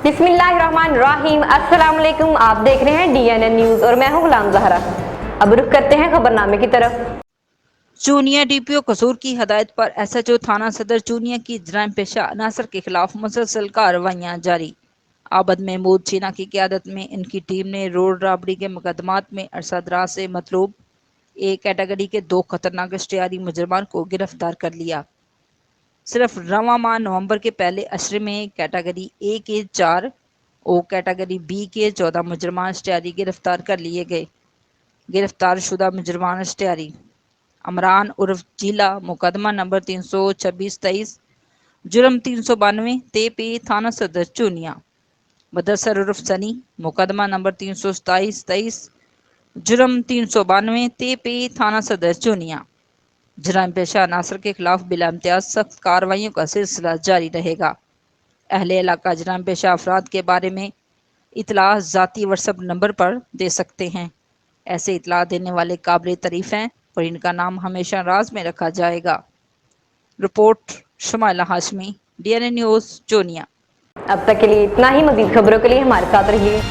बिस्मिल्लाहिर्रहमानिर्रहीम। अस्सलाम वालेकुम। आप देख रहे हैं DNN न्यूज़ और मैं हूं गुलाम ज़हरा। अब रुख करते हैं खबरनामे की तरफ। चूनिया DPO कसूर की हदायत पर SHO थाना सदर चूनिया की जराइम पेशा अनासर के खिलाफ मुसलसल कार्रवाइयाँ जारी। आबद महमूद चीना की क़यादत में इनकी टीम ने रोड रॉबरी के मुकदमात में अरसा-दराज से मतलूब ए कैटेगरी के 2 खतरनाक इश्तिहारी मुजरमान को गिरफ्तार कर लिया। सिर्फ रवां माह नवंबर के पहले अशरे में कैटेगरी ए के 4 और कैटेगरी बी के 14 मुजरमान इश्तिहारी गिरफ्तार कर लिए गए। गिरफ्तार शुदा मुजरमान इश्तिहारी अमरान उर्फ जिला मुकदमा नंबर 326-23 जुर्म 392 तेपे थाना सदर चूनिया। मुदस्सर उर्फ सनी मुकदमा नंबर 327-23 जुर्म 392 तेपे थाना सदर चूनिया। जराइम पेशा अनासर के खिलाफ बिला इम्तियाज सख्त कार्रवाइयों का सिलसिला जारी रहेगा। अहले इलाका जराइम पेशा अफराद के बारे में इतला ज़ाती व्हाट्सएप नंबर पर दे सकते हैं। ऐसे इतला देने वाले काबिल तारीफ हैं और इनका नाम हमेशा राज में रखा जाएगा। Report Shumaila Hashmi, DNN news Chunian. अब तक के लिए इतना ही। मज़ीद खबरों के लिए हमारे साथ रहिए।